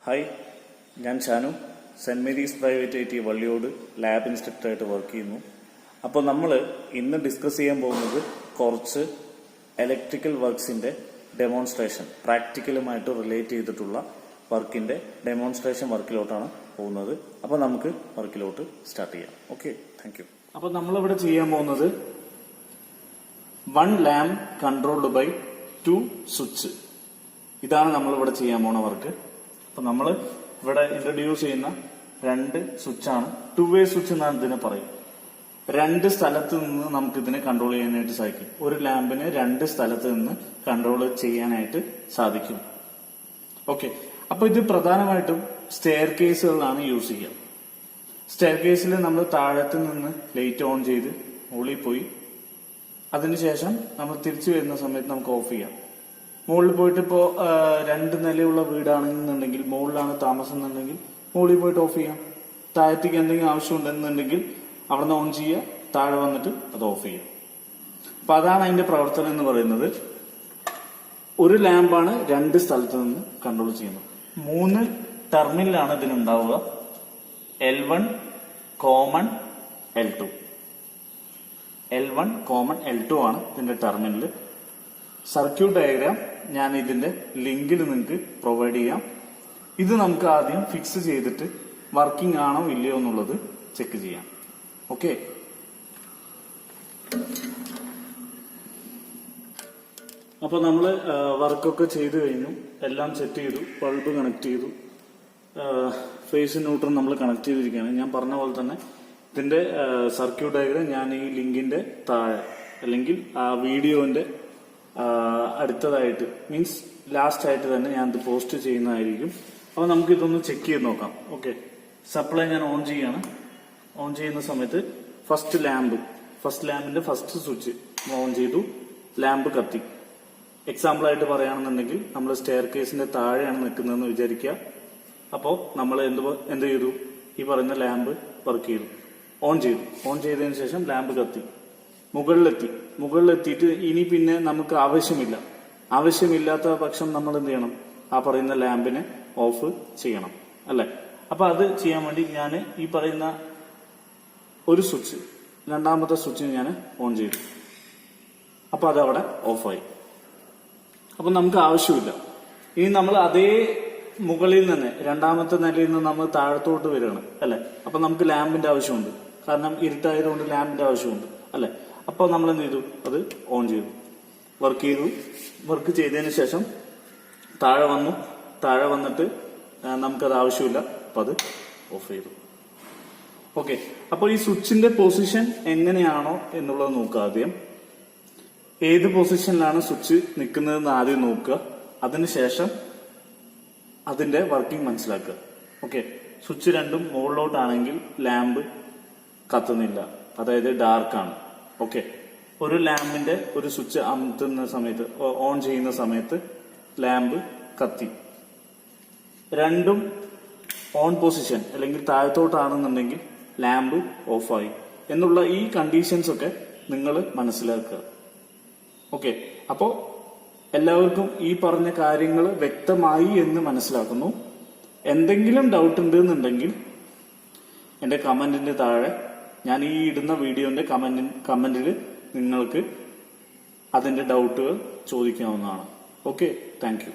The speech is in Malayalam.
ഹായ്, ഞാൻ Shanu. Saint Mary's private I T Valliyode lab ഇൻസ്ട്രക്ടറായിട്ട് വർക്ക് ചെയ്യുന്നു. അപ്പോൾ നമ്മൾ ഇന്ന് ഡിസ്കസ് ചെയ്യാൻ പോകുന്നത് കുറച്ച് ഇലക്ട്രിക്കൽ വർക്ക്സിൻ്റെ ഡെമോൺസ്ട്രേഷൻ, പ്രാക്ടിക്കലുമായിട്ട് റിലേറ്റ് ചെയ്തിട്ടുള്ള വർക്കിൻ്റെ ഡെമോൺസ്ട്രേഷൻ വർക്കിലോട്ടാണ് പോകുന്നത്. അപ്പോൾ നമുക്ക് വർക്കിലോട്ട് സ്റ്റാർട്ട് ചെയ്യാം. Okay, thank you. അപ്പോൾ നമ്മളിവിടെ ചെയ്യാൻ പോകുന്നത് 1 ലാമ്പ് കൺട്രോൾഡ് ബൈ 2 സ്വിച്ച്. ഇതാണ് നമ്മളിവിടെ ചെയ്യാൻ പോണ വർക്ക്. അപ്പൊ നമ്മൾ ഇവിടെ ഇൻട്രൊഡ്യൂസ് ചെയ്യുന്ന 2 സ്വിച്ചാണ്. 2-വേ സ്വിച്ച് എന്നാണ് ഇതിനെ പറയും. 2 സ്ഥലത്ത് നിന്ന് നമുക്ക് ഇതിനെ കൺട്രോൾ ചെയ്യാനായിട്ട് സാധിക്കും. ഒരു ലാമ്പിനെ 2 സ്ഥലത്ത് നിന്ന് കൺട്രോൾ ചെയ്യാനായിട്ട് സാധിക്കും. ഓക്കെ, അപ്പൊ ഇത് പ്രധാനമായിട്ടും സ്റ്റെയർ കേസുകളിലാണ് യൂസ് ചെയ്യുക. സ്റ്റെയർ കേസിൽ നമ്മൾ താഴത്ത് നിന്ന് ലൈറ്റ് ഓൺ ചെയ്ത് മുകളിൽ പോയി അതിനുശേഷം നമ്മൾ തിരിച്ചു വരുന്ന സമയത്ത് നമുക്ക് ഓഫ് ചെയ്യാം. മുകളിൽ പോയിട്ട് ഇപ്പോ 2 നിലയുള്ള വീടാണെന്നുണ്ടെങ്കിൽ, മുകളിലാണ് താമസം എന്നുണ്ടെങ്കിൽ മുകളിൽ പോയിട്ട് ഓഫ് ചെയ്യാം. താഴത്തേക്ക് എന്തെങ്കിലും ആവശ്യമുണ്ടെന്നുണ്ടെങ്കിൽ അവിടെ നിന്ന് ഓൺ ചെയ്യുക, താഴെ വന്നിട്ട് അത് ഓഫ് ചെയ്യാം. അപ്പൊ അതാണ് അതിന്റെ പ്രവർത്തനം എന്ന് പറയുന്നത്. ഒരു ലാമ്പാണ് 2 സ്ഥലത്ത് നിന്ന് കൺട്രോൾ ചെയ്യുന്നത്. 3 ടെർമിനലാണ് ഇതിനുണ്ടാവുക. L1 common L2. L1 common L2 ആണ് ഇതിന്റെ ടെർമിനൽ. സർക്യൂട്ട് ഡയഗ്രാം ഞാൻ ഇതിന്റെ ലിങ്കിൽ നിങ്ങൾക്ക് പ്രൊവൈഡ് ചെയ്യാം. ഇത് നമുക്ക് ആദ്യം ഫിക്സ് ചെയ്തിട്ട് വർക്കിംഗ് ആണോ ഇല്ലയോ എന്നുള്ളത് ചെക്ക് ചെയ്യാം. ഓക്കെ, അപ്പൊ നമ്മള് വർക്കൊക്കെ ചെയ്തു കഴിഞ്ഞു, എല്ലാം സെറ്റ് ചെയ്തു, ബൾബ് കണക്ട് ചെയ്തു, ഫേസ് ന്യൂട്രൽ നമ്മൾ കണക്ട് ചെയ്തിരിക്കുകയാണ്. ഞാൻ പറഞ്ഞ പോലെ തന്നെ ഇതിന്റെ സർക്യൂട്ട് ഡയഗ്രാം ഞാൻ ഈ ലിങ്കിന്റെ താഴെ അല്ലെങ്കിൽ ആ വീഡിയോന്റെ അടുത്തതായിട്ട്, മീൻസ് ലാസ്റ്റ് ആയിട്ട് തന്നെ ഞാൻ ഇത് പോസ്റ്റ് ചെയ്യുന്നതായിരിക്കും. അപ്പൊ നമുക്ക് ഇതൊന്ന് ചെക്ക് ചെയ്ത് നോക്കാം. ഓക്കെ, സപ്ലൈ ഞാൻ ഓൺ ചെയ്യാണ്. ഓൺ ചെയ്യുന്ന സമയത്ത് ഫസ്റ്റ് ലാമ്പിന്റെ ഫസ്റ്റ് സ്വിച്ച് ഓൺ ചെയ്തു, ലാമ്പ് കത്തി. എക്സാമ്പിൾ ആയിട്ട് പറയുകയാണെന്നുണ്ടെങ്കിൽ നമ്മൾ സ്റ്റെയർ കേസിന്റെ താഴെയാണ് നിൽക്കുന്നതെന്ന് വിചാരിക്കുക. അപ്പോൾ നമ്മൾ എന്ത് ചെയ്തു, ഈ പറയുന്ന ലാമ്പ് വർക്ക് ചെയ്തു, ഓൺ ചെയ്തതിനു ശേഷം ലാമ്പ് കത്തി, മുകളിലെത്തിയിട്ട് ഇനി പിന്നെ നമുക്ക് ആവശ്യമില്ലാത്ത പക്ഷം നമ്മൾ എന്ത് ചെയ്യണം, ആ പറയുന്ന ലാമ്പിനെ ഓഫ് ചെയ്യണം, അല്ലെ? അപ്പൊ അത് ചെയ്യാൻ വേണ്ടി ഞാൻ ഈ പറയുന്ന ഒരു സ്വിച്ച്, രണ്ടാമത്തെ സ്വിച്ച് ഞാൻ ഓൺ ചെയ്തു. അപ്പൊ അതവിടെ ഓഫായി. അപ്പൊ നമുക്ക് ആവശ്യമില്ല. ഇനി നമ്മൾ അതേ മുകളിൽ നിന്ന്, രണ്ടാമത്തെ നിലയിൽ നിന്ന് നമ്മൾ താഴത്തോട്ട് വരികയാണ്, അല്ലെ? അപ്പൊ നമുക്ക് ലാമ്പിന്റെ ആവശ്യമുണ്ട്, കാരണം ഇരുട്ടായതുകൊണ്ട് ലാമ്പിന്റെ ആവശ്യമുണ്ട്, അല്ലെ? അപ്പൊ നമ്മൾ എന്ത് ചെയ്തു, അത് ഓൺ ചെയ്തു, വർക്ക് ചെയ്തതിന് ശേഷം താഴെ വന്നിട്ട് നമുക്കത് ആവശ്യമില്ല, അപ്പൊ അത് ഓഫ് ചെയ്തു. ഓക്കെ, അപ്പൊ ഈ സ്വിച്ചിന്റെ പൊസിഷൻ എങ്ങനെയാണോ എന്നുള്ളത് നോക്കുക. ആദ്യം ഏത് പൊസിഷനിലാണ് സ്വിച്ച് നിൽക്കുന്നതെന്ന് ആദ്യം നോക്കുക. അതിനുശേഷം അതിന്റെ വർക്കിംഗ് മനസ്സിലാക്കുക. ഓക്കെ, സ്വിച്ച് രണ്ടും മുകളിലോട്ടാണെങ്കിൽ ലാമ്പ് കത്തുന്നില്ല, അതായത് ഡാർക്കാണ്. ഓക്കെ, ഒരു ലാമ്പിന്റെ ഒരു സ്വിച്ച് അമർത്തുന്ന സമയത്ത്, ഓൺ ചെയ്യുന്ന സമയത്ത് ലാമ്പ് കത്തി. രണ്ടും ഓൺ പൊസിഷൻ അല്ലെങ്കിൽ താഴത്തോട്ടാണെന്നുണ്ടെങ്കിൽ ലാമ്പ് ഓഫായി എന്നുള്ള ഈ കണ്ടീഷൻസ് ഒക്കെ നിങ്ങൾ മനസ്സിലാക്കുക. ഓക്കെ, അപ്പോ എല്ലാവർക്കും ഈ പറഞ്ഞ കാര്യങ്ങൾ വ്യക്തമായി എന്ന് മനസ്സിലാക്കുന്നു. എന്തെങ്കിലും ഡൗട്ട് ഉണ്ടെന്നുണ്ടെങ്കിൽ എന്റെ കമന്റിന്റെ താഴെ, ഞാൻ ഈ ഇടുന്ന വീഡിയോന്റെ കമന്റിൽ നിങ്ങൾക്ക് അതിന്റെ ഡൗട്ടുകൾ ചോദിക്കാവുന്നതാണ്. Okay, thank U.